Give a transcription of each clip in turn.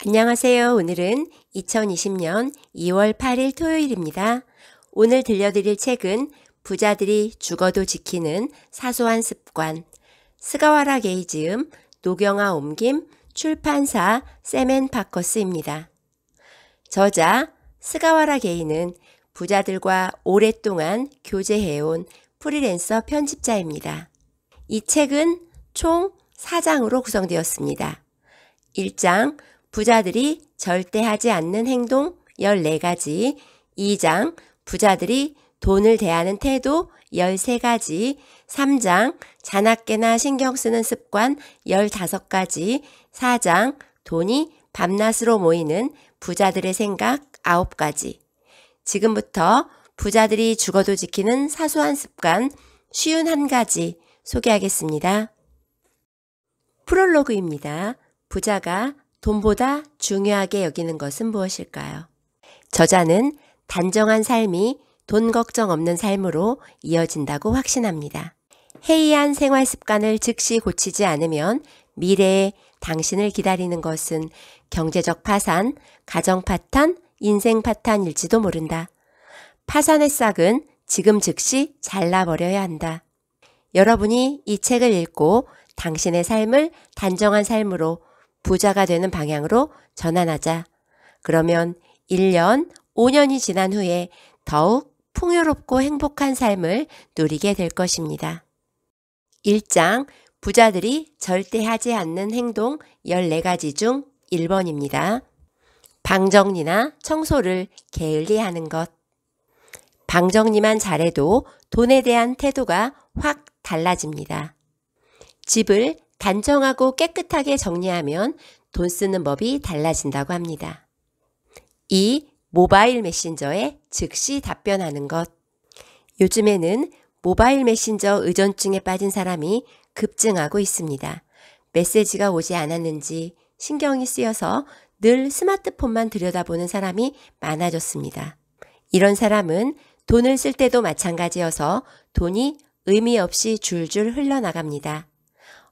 안녕하세요. 오늘은 2020년 2월 8일 토요일입니다. 오늘 들려드릴 책은 부자들이 죽어도 지키는 사소한 습관, 스가와라 게이즈음, 노경아 옮김, 출판사 세멘파커스입니다. 저자 스가와라 게이는 부자들과 오랫동안 교제해온 프리랜서 편집자입니다. 이 책은 총 4장으로 구성되었습니다. 1장 부자들이 절대 하지 않는 행동 14가지, 2장 부자들이 돈을 대하는 태도 13가지, 3장 자나깨나 신경 쓰는 습관 15가지, 4장 돈이 밤낮으로 모이는 부자들의 생각 9가지. 지금부터 부자들이 죽어도 지키는 사소한 습관 쉬운 한 가지 소개하겠습니다. 프롤로그입니다. 부자가 돈보다 중요하게 여기는 것은 무엇일까요? 저자는 단정한 삶이 돈 걱정 없는 삶으로 이어진다고 확신합니다. 해이한 생활 습관을 즉시 고치지 않으면 미래에 당신을 기다리는 것은 경제적 파산, 가정 파탄, 인생 파탄일지도 모른다. 파산의 싹은 지금 즉시 잘라버려야 한다. 여러분이 이 책을 읽고 당신의 삶을 단정한 삶으로 부자가 되는 방향으로 전환하자. 그러면 1년, 5년이 지난 후에 더욱 풍요롭고 행복한 삶을 누리게 될 것입니다. 1장 부자들이 절대 하지 않는 행동 14가지 중 1번입니다. 방 정리나 청소를 게을리 하는 것. 방 정리만 잘해도 돈에 대한 태도가 확 달라집니다. 집을 단정하고 깨끗하게 정리하면 돈 쓰는 법이 달라진다고 합니다. 2. 모바일 메신저에 즉시 답변하는 것. 요즘에는 모바일 메신저 의존증에 빠진 사람이 급증하고 있습니다. 메시지가 오지 않았는지 신경이 쓰여서 늘 스마트폰만 들여다보는 사람이 많아졌습니다. 이런 사람은 돈을 쓸 때도 마찬가지여서 돈이 의미 없이 줄줄 흘러나갑니다.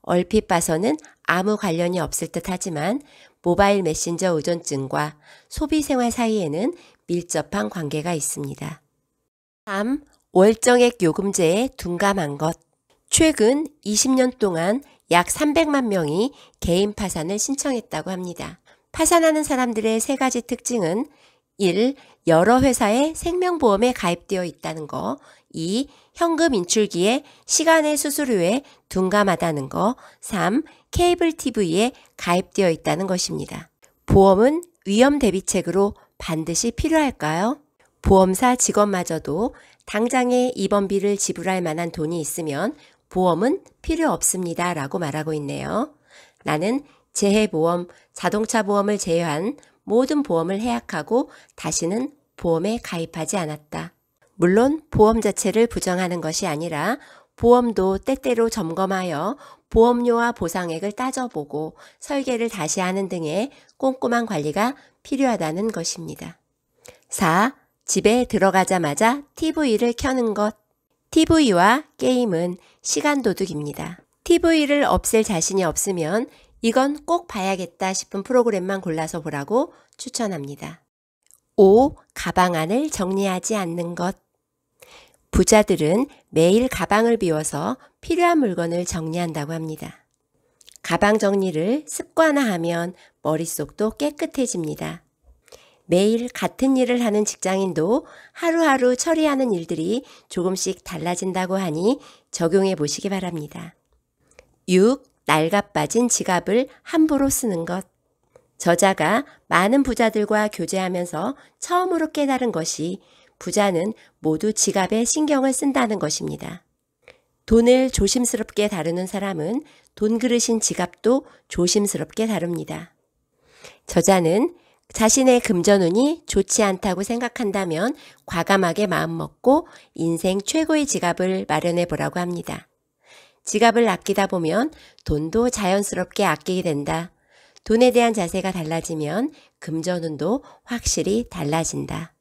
얼핏 봐서는 아무 관련이 없을 듯 하지만 모바일 메신저 의존증과 소비생활 사이에는 밀접한 관계가 있습니다. 3. 월정액 요금제에 둔감한 것. 최근 20년 동안 약 300만 명이 개인 파산을 신청했다고 합니다. 파산하는 사람들의 3가지 특징은 1. 여러 회사의 생명보험에 가입되어 있다는 거. 2. 현금 인출기에 시간의 수수료에 둔감하다는 거. 3. 케이블 TV에 가입되어 있다는 것입니다. 보험은 위험 대비책으로 반드시 필요할까요? 보험사 직원마저도 당장의 입원비를 지불할 만한 돈이 있으면 보험은 필요 없습니다 라고 말하고 있네요. 나는 재해보험, 자동차 보험을 제외한 모든 보험을 해약하고 다시는 보험에 가입하지 않았다. 물론 보험 자체를 부정하는 것이 아니라 보험도 때때로 점검하여 보험료와 보상액을 따져보고 설계를 다시 하는 등의 꼼꼼한 관리가 필요하다는 것입니다. 4. 집에 들어가자마자 TV를 켜는 것. TV와 게임은 시간 도둑입니다. TV를 없앨 자신이 없으면 이건 꼭 봐야겠다 싶은 프로그램만 골라서 보라고 추천합니다. 5. 가방 안을 정리하지 않는 것. 부자들은 매일 가방을 비워서 필요한 물건을 정리한다고 합니다. 가방 정리를 습관화하면 머릿속도 깨끗해집니다. 매일 같은 일을 하는 직장인도 하루하루 처리하는 일들이 조금씩 달라진다고 하니 적용해 보시기 바랍니다. 6. 낡아빠진 지갑을 함부로 쓰는 것. 저자가 많은 부자들과 교제하면서 처음으로 깨달은 것이 부자는 모두 지갑에 신경을 쓴다는 것입니다. 돈을 조심스럽게 다루는 사람은 돈 그릇인 지갑도 조심스럽게 다룹니다. 저자는 자신의 금전운이 좋지 않다고 생각한다면 과감하게 마음먹고 인생 최고의 지갑을 마련해 보라고 합니다. 지갑을 아끼다 보면 돈도 자연스럽게 아끼게 된다. 돈에 대한 자세가 달라지면 금전운도 확실히 달라진다.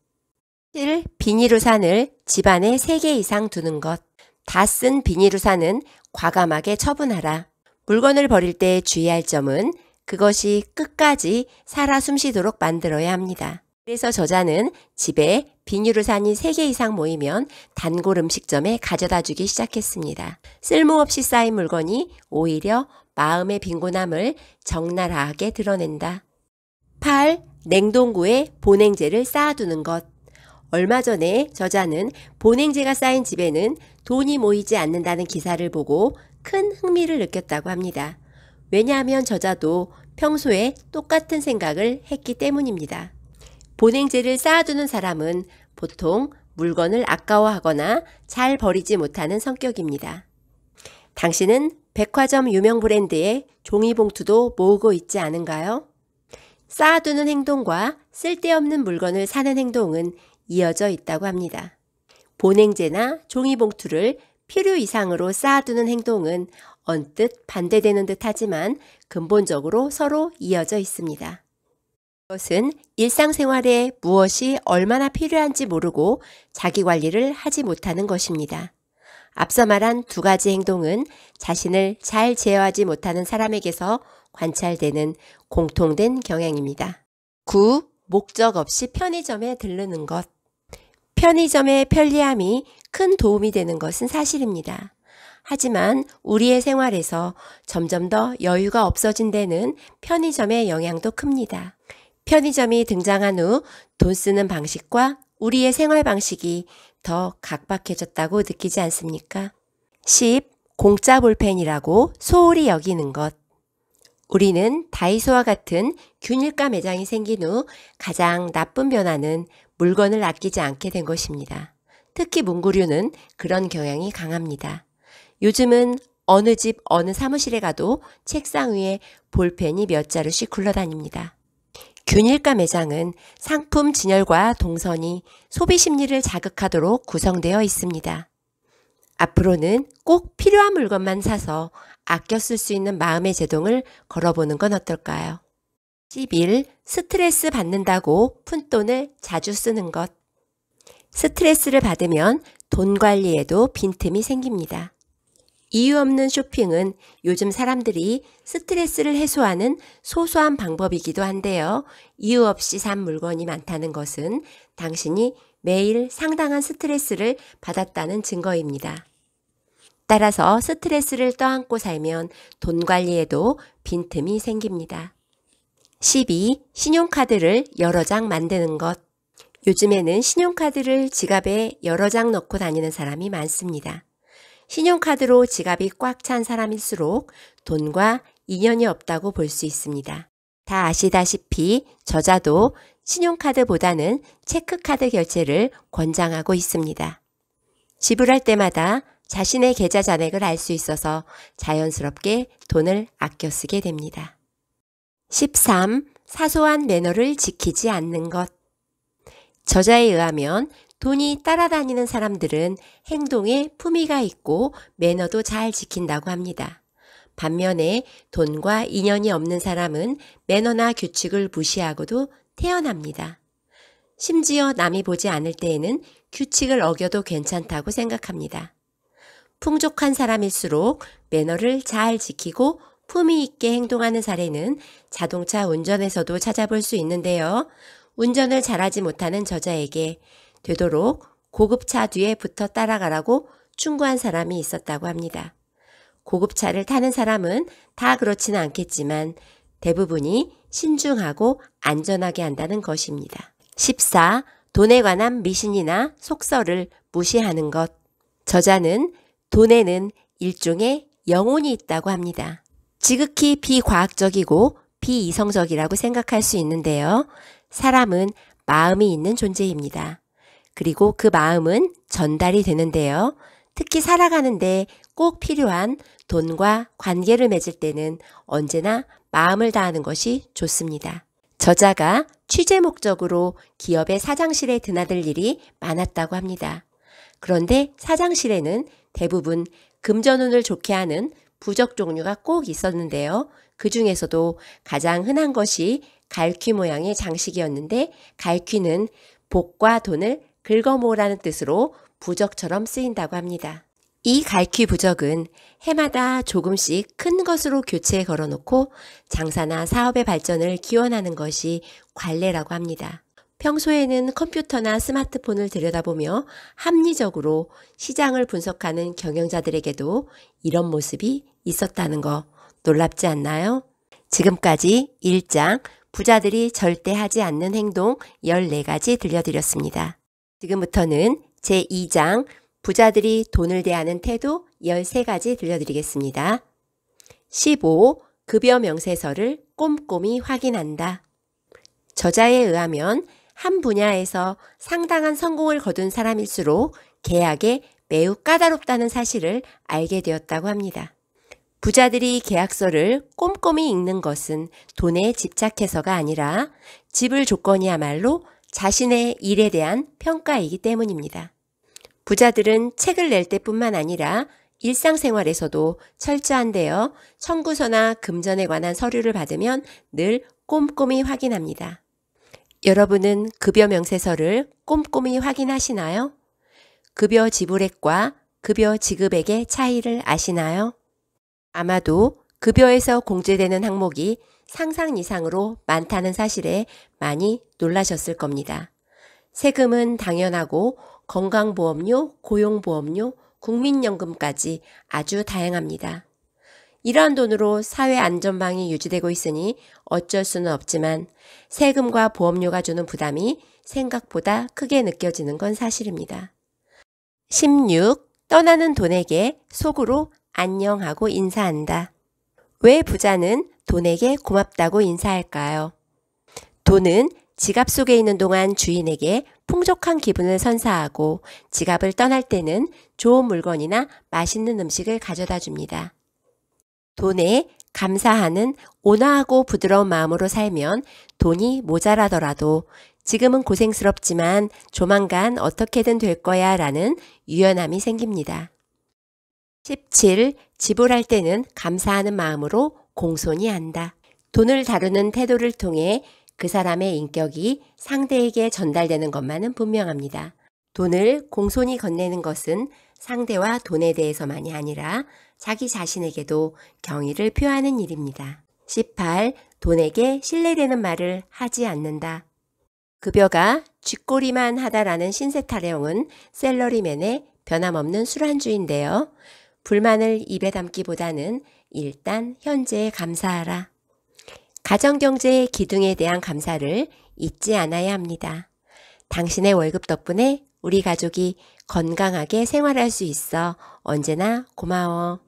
7. 비닐우산을 집안에 3개 이상 두는 것. 다 쓴 비닐우산은 과감하게 처분하라. 물건을 버릴 때 주의할 점은 그것이 끝까지 살아 숨쉬도록 만들어야 합니다. 그래서 저자는 집에 비닐우산이 3개 이상 모이면 단골 음식점에 가져다 주기 시작했습니다. 쓸모없이 쌓인 물건이 오히려 마음의 빈곤함을 적나라하게 드러낸다. 8. 냉동고에 보냉제를 쌓아두는 것. 얼마 전에 저자는 보냉제가 쌓인 집에는 돈이 모이지 않는다는 기사를 보고 큰 흥미를 느꼈다고 합니다. 왜냐하면 저자도 평소에 똑같은 생각을 했기 때문입니다. 보냉제를 쌓아두는 사람은 보통 물건을 아까워하거나 잘 버리지 못하는 성격입니다. 당신은 백화점 유명 브랜드의 종이봉투도 모으고 있지 않은가요? 쌓아두는 행동과 쓸데없는 물건을 사는 행동은 이어져 있다고 합니다. 보냉제나 종이봉투를 필요 이상으로 쌓아두는 행동은 언뜻 반대되는 듯 하지만 근본적으로 서로 이어져 있습니다. 그것은 일상생활에 무엇이 얼마나 필요한지 모르고 자기관리를 하지 못하는 것입니다. 앞서 말한 2가지 행동은 자신을 잘 제어하지 못하는 사람에게서 관찰되는 공통된 경향입니다. 9. 목적 없이 편의점에 들르는 것. 편의점의 편리함이 큰 도움이 되는 것은 사실입니다. 하지만 우리의 생활에서 점점 더 여유가 없어진 데는 편의점의 영향도 큽니다. 편의점이 등장한 후 돈 쓰는 방식과 우리의 생활 방식이 더 각박해졌다고 느끼지 않습니까? 10. 공짜 볼펜이라고 소홀히 여기는 것. 우리는 다이소와 같은 균일가 매장이 생긴 후 가장 나쁜 변화는 물건을 아끼지 않게 된 것입니다. 특히 문구류는 그런 경향이 강합니다. 요즘은 어느 집 어느 사무실에 가도 책상 위에 볼펜이 몇 자루씩 굴러다닙니다. 균일가 매장은 상품 진열과 동선이 소비 심리를 자극하도록 구성되어 있습니다. 앞으로는 꼭 필요한 물건만 사서 아껴 쓸 수 있는 마음의 제동을 걸어보는 건 어떨까요? 11. 스트레스 받는다고 푼돈을 자주 쓰는 것. 스트레스를 받으면 돈 관리에도 빈틈이 생깁니다. 이유 없는 쇼핑은 요즘 사람들이 스트레스를 해소하는 소소한 방법이기도 한데요. 이유 없이 산 물건이 많다는 것은 당신이 매일 상당한 스트레스를 받았다는 증거입니다. 따라서 스트레스를 떠안고 살면 돈 관리에도 빈틈이 생깁니다. 12. 신용카드를 여러 장 만드는 것. 요즘에는 신용카드를 지갑에 여러 장 넣고 다니는 사람이 많습니다. 신용카드로 지갑이 꽉 찬 사람일수록 돈과 인연이 없다고 볼 수 있습니다. 다 아시다시피 저자도 신용카드보다는 체크카드 결제를 권장하고 있습니다. 지불할 때마다 자신의 계좌 잔액을 알 수 있어서 자연스럽게 돈을 아껴 쓰게 됩니다. 13. 사소한 매너를 지키지 않는 것. 저자에 의하면 돈이 따라다니는 사람들은 행동에 품위가 있고 매너도 잘 지킨다고 합니다. 반면에 돈과 인연이 없는 사람은 매너나 규칙을 무시하고도 태어납니다. 심지어 남이 보지 않을 때에는 규칙을 어겨도 괜찮다고 생각합니다. 풍족한 사람일수록 매너를 잘 지키고 품위 있게 행동하는 사례는 자동차 운전에서도 찾아볼 수 있는데요. 운전을 잘하지 못하는 저자에게 되도록 고급차 뒤에 붙어 따라가라고 충고한 사람이 있었다고 합니다. 고급차를 타는 사람은 다 그렇지는 않겠지만 대부분이 신중하고 안전하게 한다는 것입니다. 14. 돈에 관한 미신이나 속설을 무시하는 것. 저자는 돈에는 일종의 영혼이 있다고 합니다. 지극히 비과학적이고 비이성적이라고 생각할 수 있는데요. 사람은 마음이 있는 존재입니다. 그리고 그 마음은 전달이 되는데요. 특히 살아가는데 꼭 필요한 돈과 관계를 맺을 때는 언제나 마음을 다하는 것이 좋습니다. 저자가 취재 목적으로 기업의 사장실에 드나들 일이 많았다고 합니다. 그런데 사장실에는 대부분 금전운을 좋게 하는 부적 종류가 꼭 있었는데요. 그 중에서도 가장 흔한 것이 갈퀴 모양의 장식이었는데 갈퀴는 복과 돈을 긁어모으라는 뜻으로 부적처럼 쓰인다고 합니다. 이 갈퀴 부적은 해마다 조금씩 큰 것으로 교체에 걸어놓고 장사나 사업의 발전을 기원하는 것이 관례라고 합니다. 평소에는 컴퓨터나 스마트폰을 들여다보며 합리적으로 시장을 분석하는 경영자들에게도 이런 모습이 있었다는 거 놀랍지 않나요? 지금까지 1장 부자들이 절대 하지 않는 행동 14가지 들려드렸습니다. 지금부터는 제2장 부자들이 돈을 대하는 태도 13가지 들려드리겠습니다. 15. 급여 명세서를 꼼꼼히 확인한다. 저자에 의하면 한 분야에서 상당한 성공을 거둔 사람일수록 계약에 매우 까다롭다는 사실을 알게 되었다고 합니다. 부자들이 계약서를 꼼꼼히 읽는 것은 돈에 집착해서가 아니라 지불 조건이야말로 자신의 일에 대한 평가이기 때문입니다. 부자들은 책을 낼 때뿐만 아니라 일상생활에서도 철저한데요. 청구서나 금전에 관한 서류를 받으면 늘 꼼꼼히 확인합니다. 여러분은 급여 명세서를 꼼꼼히 확인하시나요? 급여 지불액과 급여 지급액의 차이를 아시나요? 아마도 급여에서 공제되는 항목이 상상 이상으로 많다는 사실에 많이 놀라셨을 겁니다. 세금은 당연하고 건강보험료, 고용보험료, 국민연금까지 아주 다양합니다. 이러한 돈으로 사회 안전망이 유지되고 있으니 어쩔 수는 없지만 세금과 보험료가 주는 부담이 생각보다 크게 느껴지는 건 사실입니다. 16. 떠나는 돈에게 속으로 안녕하고 인사한다. 왜 부자는 돈에게 고맙다고 인사할까요? 돈은 지갑 속에 있는 동안 주인에게 풍족한 기분을 선사하고 지갑을 떠날 때는 좋은 물건이나 맛있는 음식을 가져다 줍니다. 돈에 감사하는 온화하고 부드러운 마음으로 살면 돈이 모자라더라도 지금은 고생스럽지만 조만간 어떻게든 될 거야 라는 유연함이 생깁니다. 17. 지불할 때는 감사하는 마음으로 공손히 한다. 돈을 다루는 태도를 통해 그 사람의 인격이 상대에게 전달되는 것만은 분명합니다. 돈을 공손히 건네는 것은 상대와 돈에 대해서만이 아니라 자기 자신에게도 경의를 표하는 일입니다. 18. 돈에게 신뢰되는 말을 하지 않는다. 급여가 쥐꼬리만 하다라는 신세 타령은 셀러리맨의 변함없는 술안주인데요. 불만을 입에 담기보다는 일단 현재에 감사하라. 가정경제의 기둥에 대한 감사를 잊지 않아야 합니다. 당신의 월급 덕분에 우리 가족이 건강하게 생활할 수 있어 언제나 고마워.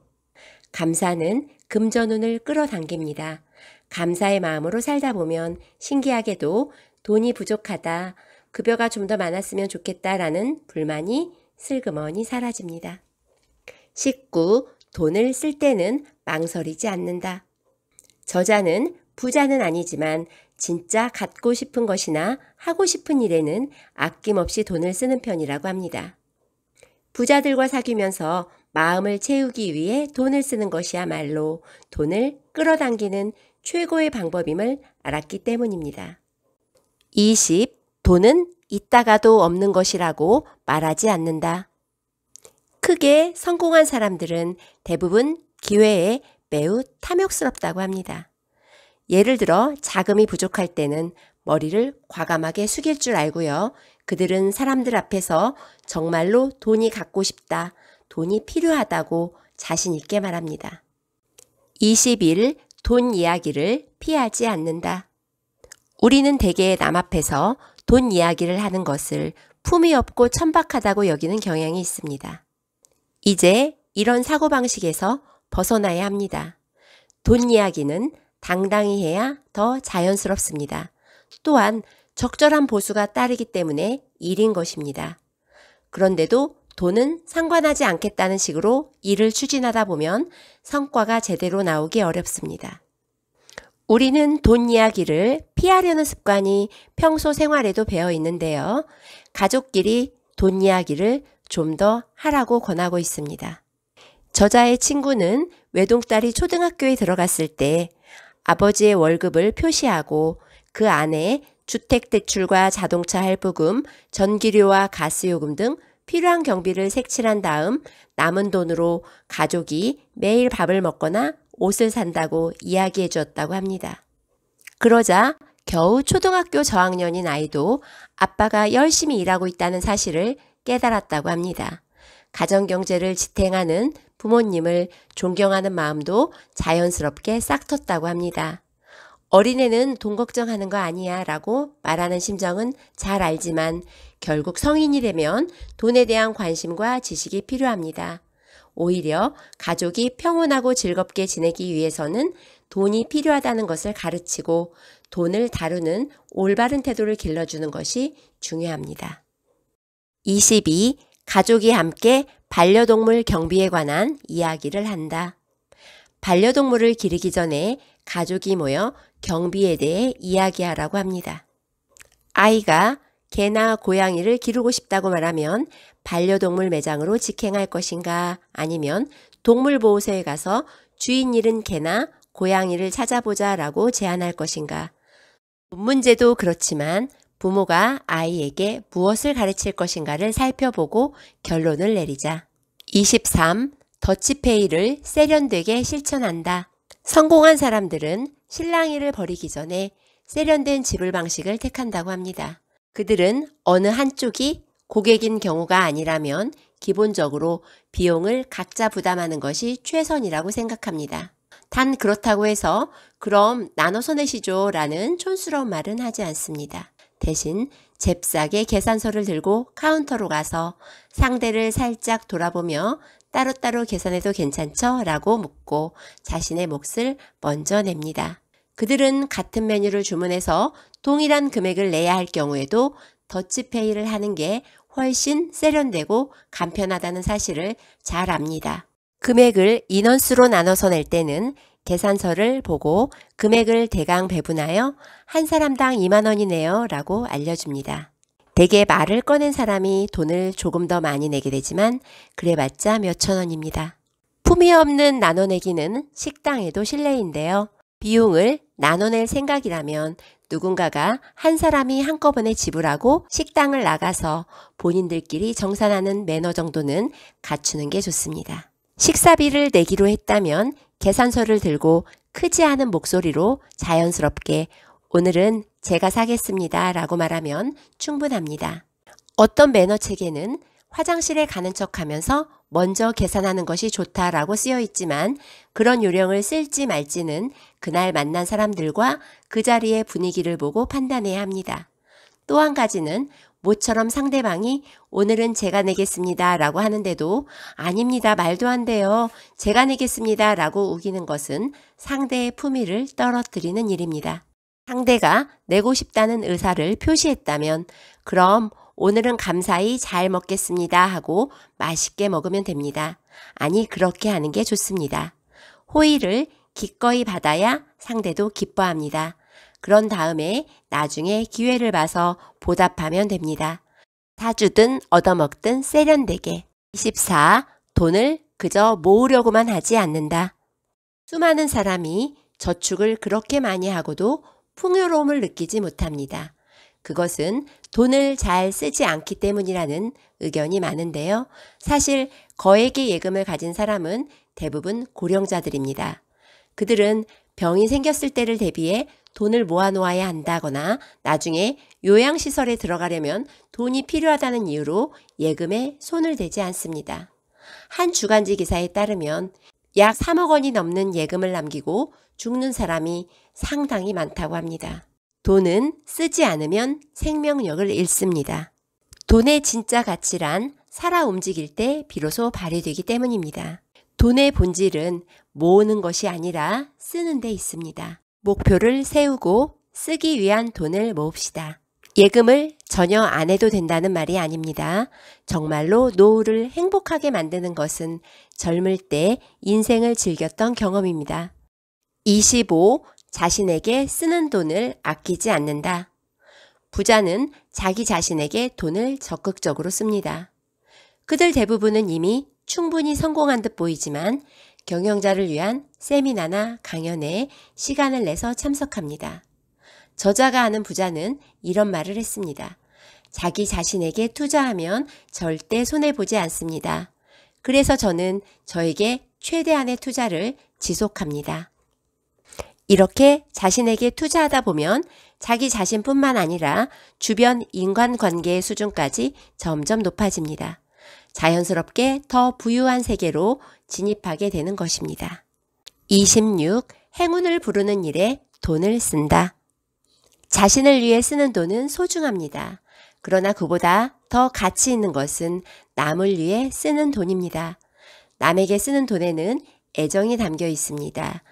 감사는 금전운을 끌어당깁니다. 감사의 마음으로 살다 보면 신기하게도 돈이 부족하다, 급여가 좀 더 많았으면 좋겠다라는 불만이 슬그머니 사라집니다. 19. 돈을 쓸 때는 망설이지 않는다. 저자는 부자는 아니지만 진짜 갖고 싶은 것이나 하고 싶은 일에는 아낌없이 돈을 쓰는 편이라고 합니다. 부자들과 사귀면서 마음을 채우기 위해 돈을 쓰는 것이야말로 돈을 끌어당기는 최고의 방법임을 알았기 때문입니다. 20. 돈은 있다가도 없는 것이라고 말하지 않는다. 크게 성공한 사람들은 대부분 기회에 매우 탐욕스럽다고 합니다. 예를 들어 자금이 부족할 때는 머리를 과감하게 숙일 줄 알고요. 그들은 사람들 앞에서 정말로 돈이 갖고 싶다, 돈이 필요하다고 자신 있게 말합니다. 21. 돈 이야기를 피하지 않는다. 우리는 대개 남 앞에서 돈 이야기를 하는 것을 품위 없고 천박하다고 여기는 경향이 있습니다. 이제 이런 사고방식에서 벗어나야 합니다. 돈 이야기는 당당히 해야 더 자연스럽습니다. 또한 적절한 보수가 따르기 때문에 일인 것입니다. 그런데도 돈은 상관하지 않겠다는 식으로 일을 추진하다 보면 성과가 제대로 나오기 어렵습니다. 우리는 돈 이야기를 피하려는 습관이 평소 생활에도 배어 있는데요. 가족끼리 돈 이야기를 좀 더 하라고 권하고 있습니다. 저자의 친구는 외동딸이 초등학교에 들어갔을 때 아버지의 월급을 표시하고 그 안에 주택대출과 자동차 할부금, 전기료와 가스요금 등 필요한 경비를 색칠한 다음 남은 돈으로 가족이 매일 밥을 먹거나 옷을 산다고 이야기해 주었다고 합니다. 그러자 겨우 초등학교 저학년인 아이도 아빠가 열심히 일하고 있다는 사실을 깨달았다고 합니다. 가정경제를 지탱하는 부모님을 존경하는 마음도 자연스럽게 싹텄다고 합니다. 어린애는 돈 걱정하는 거 아니야 라고 말하는 심정은 잘 알지만 결국 성인이 되면 돈에 대한 관심과 지식이 필요합니다. 오히려 가족이 평온하고 즐겁게 지내기 위해서는 돈이 필요하다는 것을 가르치고 돈을 다루는 올바른 태도를 길러주는 것이 중요합니다. 22. 가족이 함께 반려동물 경비에 관한 이야기를 한다. 반려동물을 기르기 전에 가족이 모여 경비에 대해 이야기하라고 합니다. 아이가 개나 고양이를 기르고 싶다고 말하면 반려동물 매장으로 직행할 것인가 아니면 동물보호소에 가서 주인 잃은 개나 고양이를 찾아보자 라고 제안할 것인가. 돈 문제도 그렇지만 부모가 아이에게 무엇을 가르칠 것인가를 살펴보고 결론을 내리자. 23. 더치페이를 세련되게 실천한다. 성공한 사람들은 실랑이를 벌이기 전에 세련된 지불 방식을 택한다고 합니다. 그들은 어느 한쪽이 고객인 경우가 아니라면 기본적으로 비용을 각자 부담하는 것이 최선이라고 생각합니다. 단 그렇다고 해서 그럼 나눠서 내시죠 라는 촌스러운 말은 하지 않습니다. 대신 잽싸게 계산서를 들고 카운터로 가서 상대를 살짝 돌아보며 따로따로 계산해도 괜찮죠? 라고 묻고 자신의 몫을 먼저 냅니다. 그들은 같은 메뉴를 주문해서 동일한 금액을 내야 할 경우에도 더치페이를 하는 게 훨씬 세련되고 간편하다는 사실을 잘 압니다. 금액을 인원수로 나눠서 낼 때는 계산서를 보고 금액을 대강 배분하여 한 사람당 2만 원이네요 라고 알려줍니다. 대개 말을 꺼낸 사람이 돈을 조금 더 많이 내게 되지만 그래봤자 몇천 원입니다. 품위 없는 나눠내기는 식당에도 실례인데요. 비용을 나눠낼 생각이라면 누군가가 한 사람이 한꺼번에 지불하고 식당을 나가서 본인들끼리 정산하는 매너 정도는 갖추는 게 좋습니다. 식사비를 내기로 했다면 계산서를 들고 크지 않은 목소리로 자연스럽게 오늘은 제가 사겠습니다 라고 말하면 충분합니다. 어떤 매너 책에는 화장실에 가는 척하면서 먼저 계산하는 것이 좋다라고 쓰여 있지만 그런 요령을 쓸지 말지는 그날 만난 사람들과 그 자리의 분위기를 보고 판단해야 합니다. 또 한 가지는 모처럼 상대방이 오늘은 제가 내겠습니다 라고 하는데도 아닙니다 말도 안 돼요 제가 내겠습니다 라고 우기는 것은 상대의 품위를 떨어뜨리는 일입니다. 상대가 내고 싶다는 의사를 표시했다면 그럼 오늘은 감사히 잘 먹겠습니다 하고 맛있게 먹으면 됩니다. 아니 그렇게 하는 게 좋습니다. 호의를 기꺼이 받아야 상대도 기뻐합니다. 그런 다음에 나중에 기회를 봐서 보답하면 됩니다. 사주든 얻어먹든 세련되게. 24. 돈을 그저 모으려고만 하지 않는다. 수많은 사람이 저축을 그렇게 많이 하고도 풍요로움을 느끼지 못합니다. 그것은 돈을 잘 쓰지 않기 때문이라는 의견이 많은데요. 사실 거액의 예금을 가진 사람은 대부분 고령자들입니다. 그들은 병이 생겼을 때를 대비해 돈을 모아놓아야 한다거나 나중에 요양시설에 들어가려면 돈이 필요하다는 이유로 예금에 손을 대지 않습니다. 한 주간지 기사에 따르면 약 3억 원이 넘는 예금을 남기고 죽는 사람이 상당히 많다고 합니다. 돈은 쓰지 않으면 생명력을 잃습니다. 돈의 진짜 가치란 살아 움직일 때 비로소 발휘되기 때문입니다. 돈의 본질은 모으는 것이 아니라 쓰는 데 있습니다. 목표를 세우고 쓰기 위한 돈을 모읍시다. 예금을 전혀 안 해도 된다는 말이 아닙니다. 정말로 노후를 행복하게 만드는 것은 젊을 때 인생을 즐겼던 경험입니다. 25. 자신에게 쓰는 돈을 아끼지 않는다. 부자는 자기 자신에게 돈을 적극적으로 씁니다. 그들 대부분은 이미 충분히 성공한 듯 보이지만 경영자를 위한 세미나나 강연에 시간을 내서 참석합니다. 저자가 아는 부자는 이런 말을 했습니다. 자기 자신에게 투자하면 절대 손해보지 않습니다. 그래서 저는 저에게 최대한의 투자를 지속합니다. 이렇게 자신에게 투자하다 보면 자기 자신뿐만 아니라 주변 인간관계의 수준까지 점점 높아집니다. 자연스럽게 더 부유한 세계로 진입하게 되는 것입니다. 26. 행운을 부르는 일에 돈을 쓴다. 자신을 위해 쓰는 돈은 소중합니다. 그러나 그보다 더 가치 있는 것은 남을 위해 쓰는 돈입니다. 남에게 쓰는 돈에는 애정이 담겨 있습니다.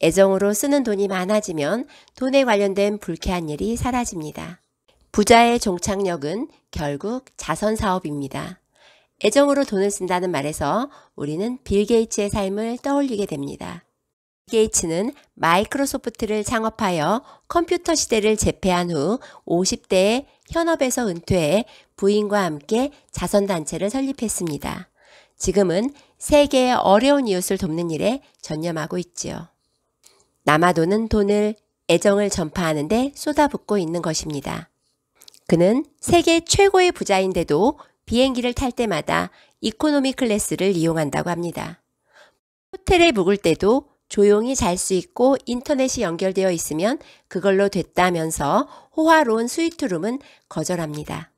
애정으로 쓰는 돈이 많아지면 돈에 관련된 불쾌한 일이 사라집니다. 부자의 종착역은 결국 자선사업입니다. 애정으로 돈을 쓴다는 말에서 우리는 빌 게이츠의 삶을 떠올리게 됩니다. 빌 게이츠는 마이크로소프트를 창업하여 컴퓨터 시대를 제패한 후 50대에 현업에서 은퇴해 부인과 함께 자선단체를 설립했습니다. 지금은 세계의 어려운 이웃을 돕는 일에 전념하고 있지요. 남아도는 돈을 애정을 전파하는 데 쏟아붓고 있는 것입니다. 그는 세계 최고의 부자인데도 비행기를 탈 때마다 이코노미 클래스를 이용한다고 합니다. 호텔에 묵을 때도 조용히 잘 수 있고 인터넷이 연결되어 있으면 그걸로 됐다면서 호화로운 스위트룸은 거절합니다.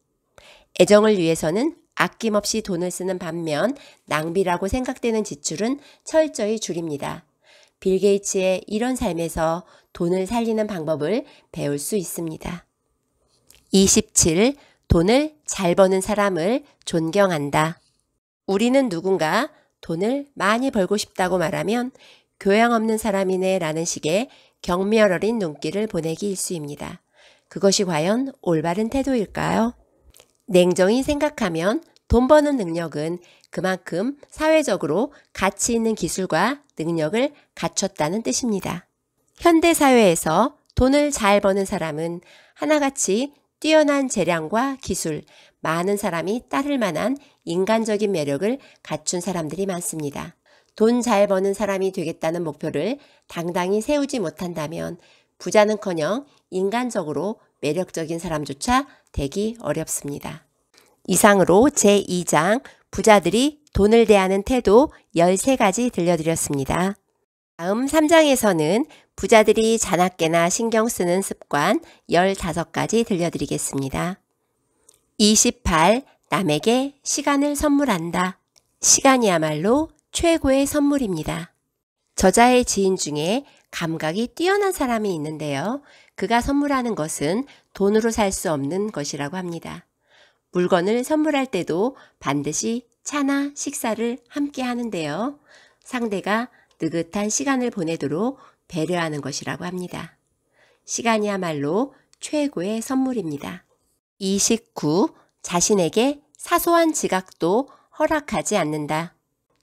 애정을 위해서는 아낌없이 돈을 쓰는 반면 낭비라고 생각되는 지출은 철저히 줄입니다. 빌 게이츠의 이런 삶에서 돈을 살리는 방법을 배울 수 있습니다. 27. 돈을 잘 버는 사람을 존경한다. 우리는 누군가 돈을 많이 벌고 싶다고 말하면 교양 없는 사람이네 라는 식의 경멸 어린 눈길을 보내기 일쑤입니다. 그것이 과연 올바른 태도일까요? 냉정히 생각하면 돈 버는 능력은 그만큼 사회적으로 가치 있는 기술과 능력을 갖췄다는 뜻입니다. 현대사회에서 돈을 잘 버는 사람은 하나같이 뛰어난 재량과 기술, 많은 사람이 따를 만한 인간적인 매력을 갖춘 사람들이 많습니다. 돈 잘 버는 사람이 되겠다는 목표를 당당히 세우지 못한다면 부자는커녕 인간적으로 매력적인 사람조차 되기 어렵습니다. 이상으로 제2장 부자들이 돈을 대하는 태도 13가지 들려드렸습니다. 다음 3장에서는 부자들이 자나깨나 신경 쓰는 습관 15가지 들려드리겠습니다. 28. 남에게 시간을 선물한다. 시간이야말로 최고의 선물입니다. 저자의 지인 중에 감각이 뛰어난 사람이 있는데요. 그가 선물하는 것은 돈으로 살 수 없는 것이라고 합니다. 물건을 선물할 때도 반드시 차나 식사를 함께 하는데요. 상대가 느긋한 시간을 보내도록 배려하는 것이라고 합니다. 시간이야말로 최고의 선물입니다. 29. 자신에게 사소한 지각도 허락하지 않는다.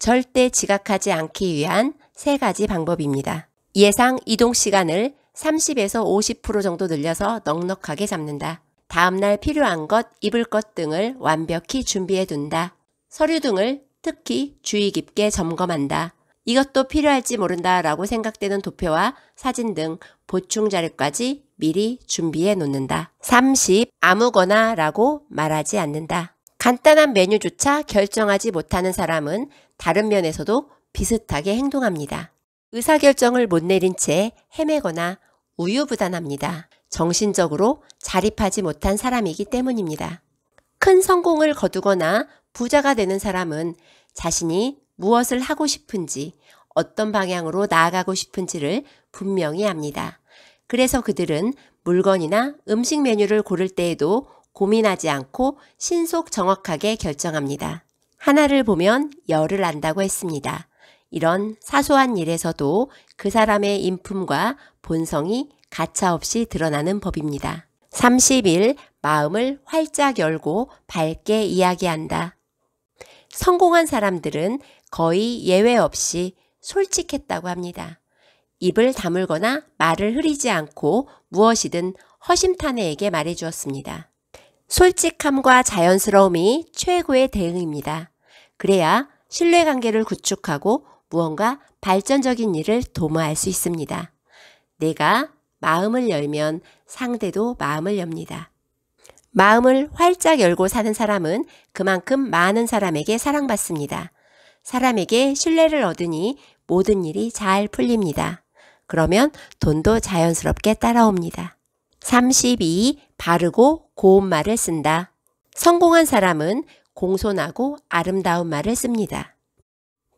절대 지각하지 않기 위한 3가지 방법입니다. 예상 이동 시간을 30에서 50% 정도 늘려서 넉넉하게 잡는다. 다음날 필요한 것, 입을 것 등을 완벽히 준비해 둔다. 서류 등을 특히 주의 깊게 점검한다. 이것도 필요할지 모른다 라고 생각되는 도표와 사진 등 보충 자료까지 미리 준비해 놓는다. 30. 아무거나 라고 말하지 않는다. 간단한 메뉴조차 결정하지 못하는 사람은 다른 면에서도 비슷하게 행동합니다. 의사결정을 못 내린 채 헤매거나 우유부단합니다. 정신적으로 자립하지 못한 사람이기 때문입니다. 큰 성공을 거두거나 부자가 되는 사람은 자신이 무엇을 하고 싶은지, 어떤 방향으로 나아가고 싶은지를 분명히 압니다. 그래서 그들은 물건이나 음식 메뉴를 고를 때에도 고민하지 않고 신속 정확하게 결정합니다. 하나를 보면 열을 안다고 했습니다. 이런 사소한 일에서도 그 사람의 인품과 본성이 가차없이 드러나는 법입니다. 31. 마음을 활짝 열고 밝게 이야기한다. 성공한 사람들은 거의 예외 없이 솔직했다고 합니다. 입을 다물거나 말을 흐리지 않고 무엇이든 허심탄회하게 말해주었습니다. 솔직함과 자연스러움이 최고의 대응입니다. 그래야 신뢰관계를 구축하고 무언가 발전적인 일을 도모할 수 있습니다. 내가 마음을 열면 상대도 마음을 엽니다. 마음을 활짝 열고 사는 사람은 그만큼 많은 사람에게 사랑받습니다. 사람에게 신뢰를 얻으니 모든 일이 잘 풀립니다. 그러면 돈도 자연스럽게 따라옵니다. 32. 바르고 고운 말을 쓴다. 성공한 사람은 공손하고 아름다운 말을 씁니다.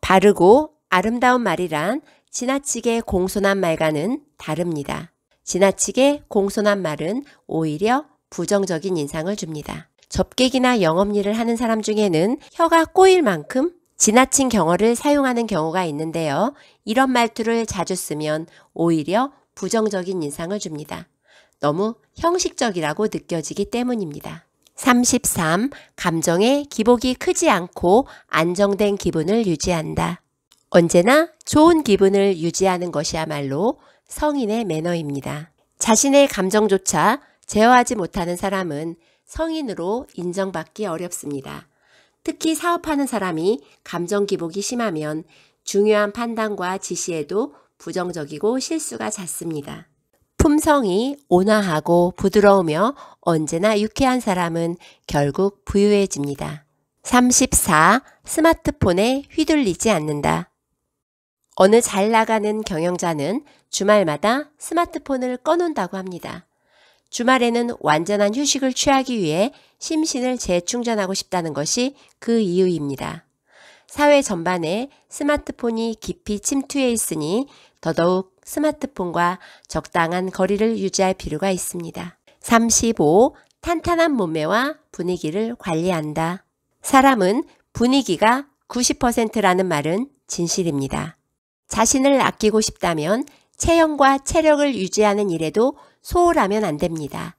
바르고 아름다운 말이란 지나치게 공손한 말과는 다릅니다. 지나치게 공손한 말은 오히려 부정적인 인상을 줍니다. 접객이나 영업일을 하는 사람 중에는 혀가 꼬일 만큼 지나친 경어를 사용하는 경우가 있는데요. 이런 말투를 자주 쓰면 오히려 부정적인 인상을 줍니다. 너무 형식적이라고 느껴지기 때문입니다. 33. 감정의 기복이 크지 않고 안정된 기분을 유지한다. 언제나 좋은 기분을 유지하는 것이야말로 성인의 매너입니다. 자신의 감정조차 제어하지 못하는 사람은 성인으로 인정받기 어렵습니다. 특히 사업하는 사람이 감정 기복이 심하면 중요한 판단과 지시에도 부정적이고 실수가 잦습니다. 품성이 온화하고 부드러우며 언제나 유쾌한 사람은 결국 부유해집니다. 34. 스마트폰에 휘둘리지 않는다. 어느 잘 나가는 경영자는 주말마다 스마트폰을 꺼놓는다고 합니다. 주말에는 완전한 휴식을 취하기 위해 심신을 재충전하고 싶다는 것이 그 이유입니다. 사회 전반에 스마트폰이 깊이 침투해 있으니 더더욱 스마트폰과 적당한 거리를 유지할 필요가 있습니다. 35. 탄탄한 몸매와 분위기를 관리한다. 사람은 분위기가 90%라는 말은 진실입니다. 자신을 아끼고 싶다면 체형과 체력을 유지하는 일에도 소홀하면 안 됩니다.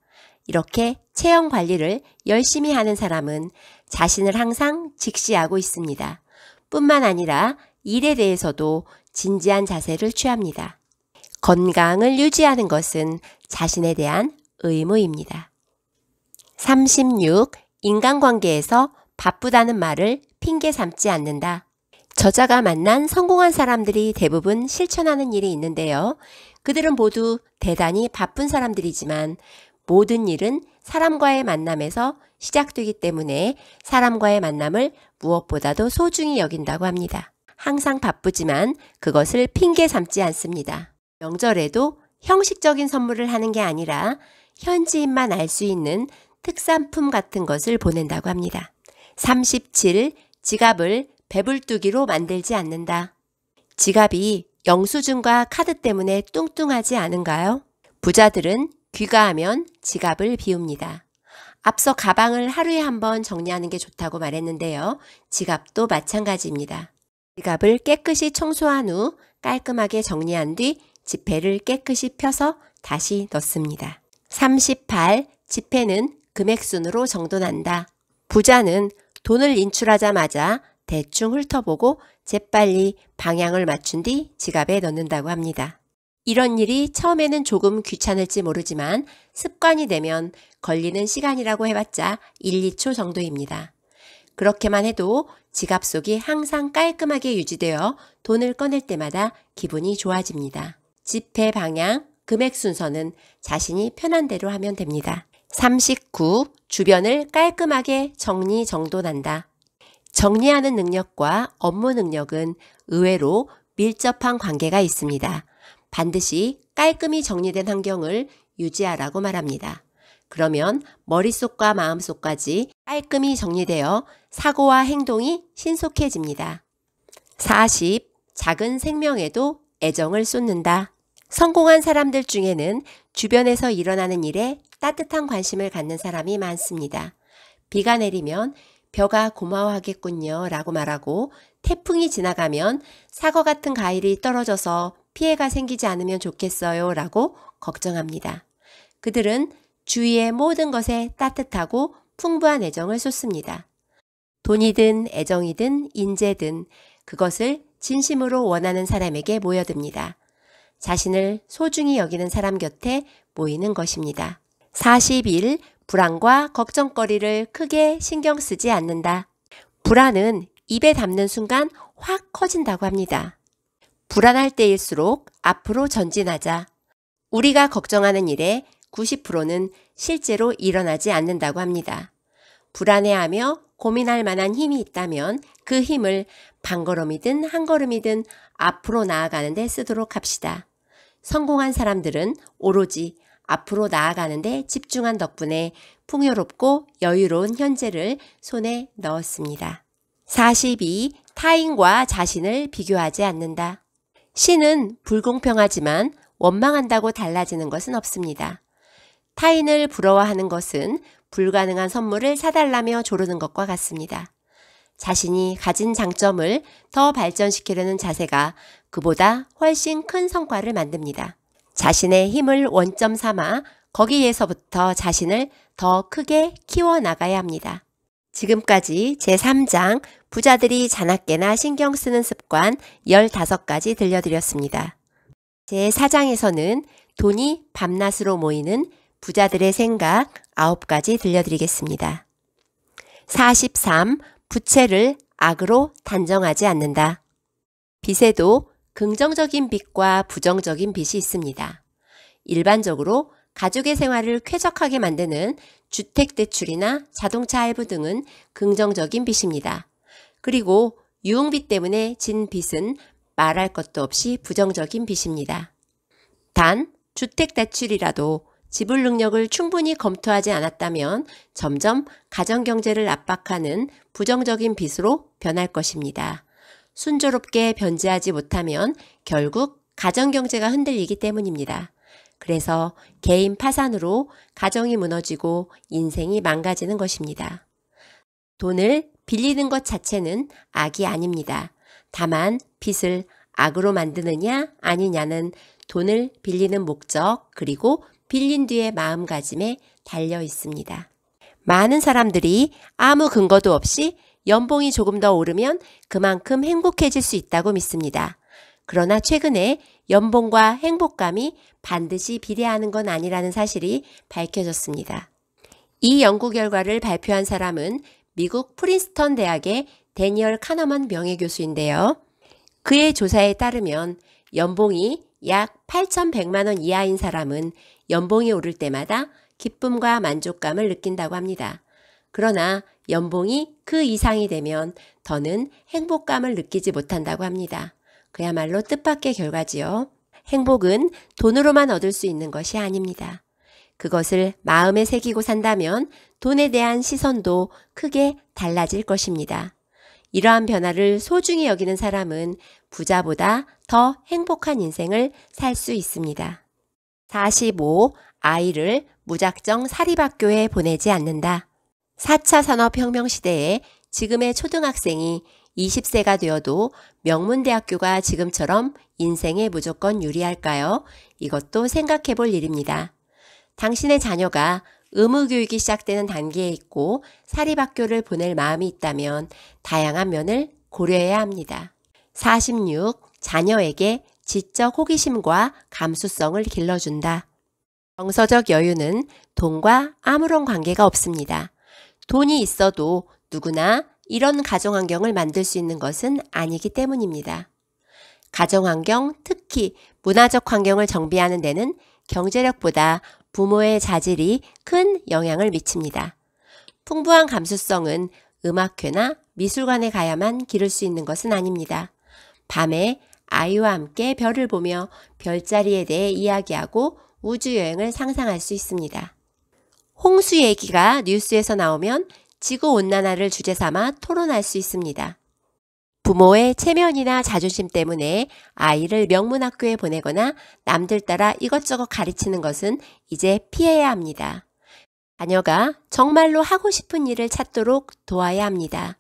이렇게 체형 관리를 열심히 하는 사람은 자신을 항상 직시하고 있습니다. 뿐만 아니라 일에 대해서도 진지한 자세를 취합니다. 건강을 유지하는 것은 자신에 대한 의무입니다. 36. 인간관계에서 바쁘다는 말을 핑계 삼지 않는다. 저자가 만난 성공한 사람들이 대부분 실천하는 일이 있는데요. 그들은 모두 대단히 바쁜 사람들이지만 모든 일은 사람과의 만남에서 시작되기 때문에 사람과의 만남을 무엇보다도 소중히 여긴다고 합니다. 항상 바쁘지만 그것을 핑계 삼지 않습니다. 명절에도 형식적인 선물을 하는 게 아니라 현지인만 알 수 있는 특산품 같은 것을 보낸다고 합니다. 37. 지갑을 배불뚝이로 만들지 않는다. 지갑이 영수증과 카드 때문에 뚱뚱하지 않은가요? 부자들은 귀가하면 지갑을 비웁니다. 앞서 가방을 하루에 한 번 정리하는 게 좋다고 말했는데요. 지갑도 마찬가지입니다. 지갑을 깨끗이 청소한 후 깔끔하게 정리한 뒤 지폐를 깨끗이 펴서 다시 넣습니다. 38. 지폐는 금액순으로 정돈한다. 부자는 돈을 인출하자마자 대충 훑어보고 재빨리 방향을 맞춘 뒤 지갑에 넣는다고 합니다. 이런 일이 처음에는 조금 귀찮을지 모르지만 습관이 되면 걸리는 시간이라고 해봤자 1, 2초 정도입니다. 그렇게만 해도 지갑 속이 항상 깔끔하게 유지되어 돈을 꺼낼 때마다 기분이 좋아집니다. 지폐 방향, 금액 순서는 자신이 편한 대로 하면 됩니다. 39. 주변을 깔끔하게 정리정돈한다. 정리하는 능력과 업무 능력은 의외로 밀접한 관계가 있습니다. 반드시 깔끔히 정리된 환경을 유지하라고 말합니다. 그러면 머릿속과 마음속까지 깔끔히 정리되어 사고와 행동이 신속해집니다. 40. 작은 생명에도 애정을 쏟는다. 성공한 사람들 중에는 주변에서 일어나는 일에 따뜻한 관심을 갖는 사람이 많습니다. 비가 내리면 벼가 고마워하겠군요 라고 말하고 태풍이 지나가면 사과 같은 과일이 떨어져서 피해가 생기지 않으면 좋겠어요 라고 걱정합니다. 그들은 주위의 모든 것에 따뜻하고 풍부한 애정을 쏟습니다. 돈이든 애정이든 인재든 그것을 진심으로 원하는 사람에게 모여듭니다. 자신을 소중히 여기는 사람 곁에 모이는 것입니다. 41. 불안과 걱정거리를 크게 신경 쓰지 않는다. 불안은 입에 담는 순간 확 커진다고 합니다. 불안할 때일수록 앞으로 전진하자. 우리가 걱정하는 일에 90%는 실제로 일어나지 않는다고 합니다. 불안해하며 고민할 만한 힘이 있다면 그 힘을 반걸음이든 한걸음이든 앞으로 나아가는 데 쓰도록 합시다. 성공한 사람들은 오로지 앞으로 나아가는 데 집중한 덕분에 풍요롭고 여유로운 현재를 손에 넣었습니다. 42. 타인과 자신을 비교하지 않는다. 신은 불공평하지만 원망한다고 달라지는 것은 없습니다. 타인을 부러워하는 것은 불가능한 선물을 사달라며 조르는 것과 같습니다. 자신이 가진 장점을 더 발전시키려는 자세가 그보다 훨씬 큰 성과를 만듭니다. 자신의 힘을 원점 삼아 거기에서부터 자신을 더 크게 키워나가야 합니다. 지금까지 제3장 부자들이 자나깨나 신경 쓰는 습관 15가지 들려드렸습니다. 제4장에서는 돈이 밤낮으로 모이는 부자들의 생각 9가지 들려드리겠습니다. 43. 부채를 악으로 단정하지 않는다. 빚에도 긍정적인 빚과 부정적인 빚이 있습니다. 일반적으로 가족의 생활을 쾌적하게 만드는 주택대출이나 자동차 할부 등은 긍정적인 빚입니다. 그리고 유흥비 때문에 진 빚은 말할 것도 없이 부정적인 빚입니다. 단 주택대출이라도 지불 능력을 충분히 검토하지 않았다면 점점 가정경제를 압박하는 부정적인 빚으로 변할 것입니다. 순조롭게 변제하지 못하면 결국 가정경제가 흔들리기 때문입니다. 그래서 개인 파산으로 가정이 무너지고 인생이 망가지는 것입니다. 돈을 빌리는 것 자체는 악이 아닙니다. 다만 빚을 악으로 만드느냐 아니냐는 돈을 빌리는 목적 그리고 빌린 뒤의 마음가짐에 달려 있습니다. 많은 사람들이 아무 근거도 없이 연봉이 조금 더 오르면 그만큼 행복해질 수 있다고 믿습니다. 그러나 최근에 연봉과 행복감이 반드시 비례하는 건 아니라는 사실이 밝혀졌습니다. 이 연구 결과를 발표한 사람은 미국 프린스턴 대학의 데니얼 카너먼 명예교수인데요. 그의 조사에 따르면 연봉이 약 8,100만 원 이하인 사람은 연봉이 오를 때마다 기쁨과 만족감을 느낀다고 합니다. 그러나 연봉이 그 이상이 되면 더는 행복감을 느끼지 못한다고 합니다. 그야말로 뜻밖의 결과지요. 행복은 돈으로만 얻을 수 있는 것이 아닙니다. 그것을 마음에 새기고 산다면 돈에 대한 시선도 크게 달라질 것입니다. 이러한 변화를 소중히 여기는 사람은 부자보다 더 행복한 인생을 살 수 있습니다. 45. 아이를 무작정 사립학교에 보내지 않는다. 4차 산업혁명 시대에 지금의 초등학생이 20세가 되어도 명문대학교가 지금처럼 인생에 무조건 유리할까요? 이것도 생각해 볼 일입니다. 당신의 자녀가 의무교육이 시작되는 단계에 있고 사립학교를 보낼 마음이 있다면 다양한 면을 고려해야 합니다. 46. 자녀에게 지적 호기심과 감수성을 길러준다. 정서적 여유는 돈과 아무런 관계가 없습니다. 돈이 있어도 누구나 이런 가정환경을 만들 수 있는 것은 아니기 때문입니다. 가정환경, 특히 문화적 환경을 정비하는 데는 경제력보다 부모의 자질이 큰 영향을 미칩니다. 풍부한 감수성은 음악회나 미술관에 가야만 기를 수 있는 것은 아닙니다. 밤에 아이와 함께 별을 보며 별자리에 대해 이야기하고 우주여행을 상상할 수 있습니다. 홍수 얘기가 뉴스에서 나오면 지구온난화를 주제 삼아 토론할 수 있습니다. 부모의 체면이나 자존심 때문에 아이를 명문학교에 보내거나 남들 따라 이것저것 가르치는 것은 이제 피해야 합니다. 자녀가 정말로 하고 싶은 일을 찾도록 도와야 합니다.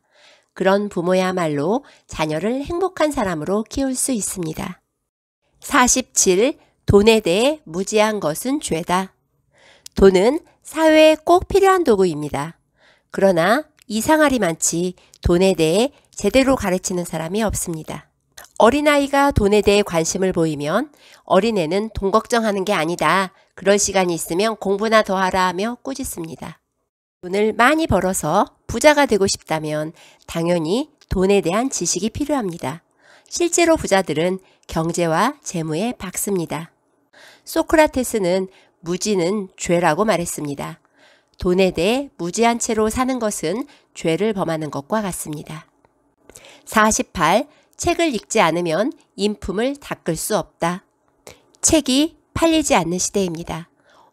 그런 부모야말로 자녀를 행복한 사람으로 키울 수 있습니다. 47. 돈에 대해 무지한 것은 죄다. 돈은 사회에 꼭 필요한 도구입니다. 그러나 이상할이 많지 돈에 대해 제대로 가르치는 사람이 없습니다. 어린아이가 돈에 대해 관심을 보이면 어린애는 돈 걱정하는 게 아니다. 그럴 시간이 있으면 공부나 더 하라 하며 꾸짖습니다. 돈을 많이 벌어서 부자가 되고 싶다면 당연히 돈에 대한 지식이 필요합니다. 실제로 부자들은 경제와 재무에 박습니다. 소크라테스는 무지는 죄라고 말했습니다. 돈에 대해 무지한 채로 사는 것은 죄를 범하는 것과 같습니다. 48. 책을 읽지 않으면 인품을 닦을 수 없다. 책이 팔리지 않는 시대입니다.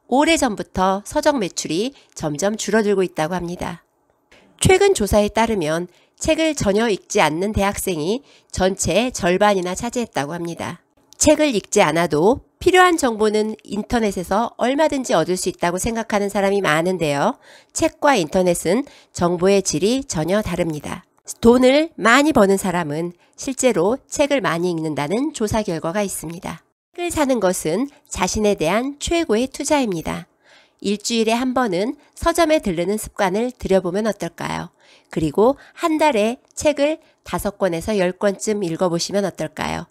오래전부터 서적 매출이 점점 줄어들고 있다고 합니다. 최근 조사에 따르면 책을 전혀 읽지 않는 대학생이 전체의 절반이나 차지했다고 합니다. 책을 읽지 않아도 필요한 정보는 인터넷에서 얼마든지 얻을 수 있다고 생각하는 사람이 많은데요. 책과 인터넷은 정보의 질이 전혀 다릅니다. 돈을 많이 버는 사람은 실제로 책을 많이 읽는다는 조사 결과가 있습니다. 책을 사는 것은 자신에 대한 최고의 투자입니다. 일주일에 한 번은 서점에 들르는 습관을 들여보면 어떨까요? 그리고 한 달에 책을 5권에서 10권쯤 읽어보시면 어떨까요?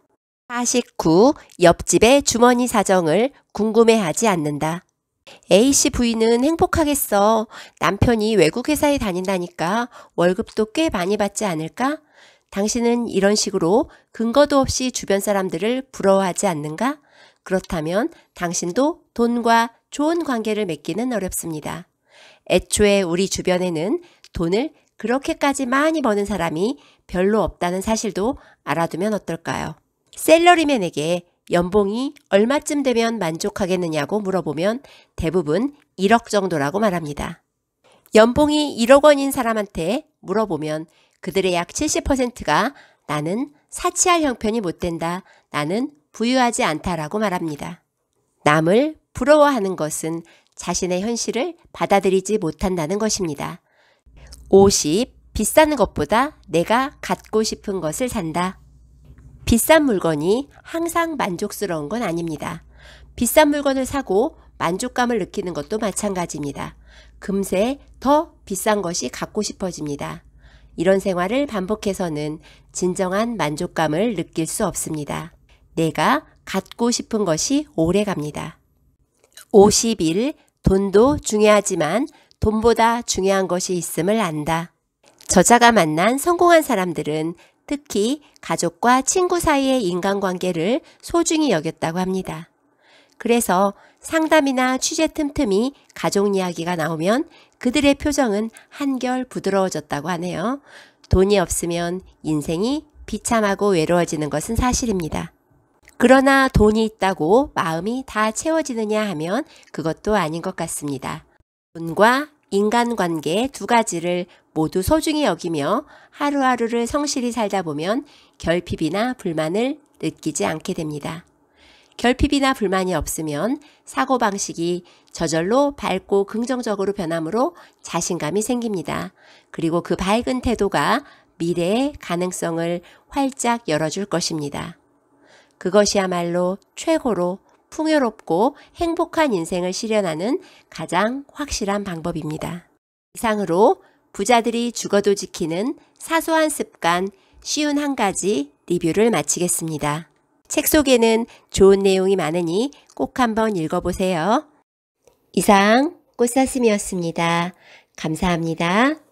49. 옆집의 주머니 사정을 궁금해하지 않는다. A씨 부인은 행복하겠어. 남편이 외국 회사에 다닌다니까 월급도 꽤 많이 받지 않을까? 당신은 이런 식으로 근거도 없이 주변 사람들을 부러워하지 않는가? 그렇다면 당신도 돈과 좋은 관계를 맺기는 어렵습니다. 애초에 우리 주변에는 돈을 그렇게까지 많이 버는 사람이 별로 없다는 사실도 알아두면 어떨까요? 셀러리맨에게 연봉이 얼마쯤 되면 만족하겠느냐고 물어보면 대부분 1억 정도라고 말합니다. 연봉이 1억 원인 사람한테 물어보면 그들의 약 70%가 나는 사치할 형편이 못 된다. 나는 부유하지 않다라고 말합니다. 남을 부러워하는 것은 자신의 현실을 받아들이지 못한다는 것입니다. 50. 비싼 것보다 내가 갖고 싶은 것을 산다. 비싼 물건이 항상 만족스러운 건 아닙니다. 비싼 물건을 사고 만족감을 느끼는 것도 마찬가지입니다. 금세 더 비싼 것이 갖고 싶어집니다. 이런 생활을 반복해서는 진정한 만족감을 느낄 수 없습니다. 내가 갖고 싶은 것이 오래 갑니다. 51. 돈도 중요하지만 돈보다 중요한 것이 있음을 안다. 저자가 만난 성공한 사람들은 특히 가족과 친구 사이의 인간관계를 소중히 여겼다고 합니다. 그래서 상담이나 취재 틈틈이 가족 이야기가 나오면 그들의 표정은 한결 부드러워졌다고 하네요. 돈이 없으면 인생이 비참하고 외로워지는 것은 사실입니다. 그러나 돈이 있다고 마음이 다 채워지느냐 하면 그것도 아닌 것 같습니다. 돈과 인간관계 두 가지를 모두 소중히 여기며 하루하루를 성실히 살다 보면 결핍이나 불만을 느끼지 않게 됩니다. 결핍이나 불만이 없으면 사고방식이 저절로 밝고 긍정적으로 변하므로 자신감이 생깁니다. 그리고 그 밝은 태도가 미래의 가능성을 활짝 열어줄 것입니다. 그것이야말로 최고로 풍요롭고 행복한 인생을 실현하는 가장 확실한 방법입니다. 이상으로 부자들이 죽어도 지키는 사소한 습관 쉬운 한 가지 리뷰를 마치겠습니다. 책 속에는 좋은 내용이 많으니 꼭 한번 읽어보세요. 이상 꽃사슴이었습니다. 감사합니다.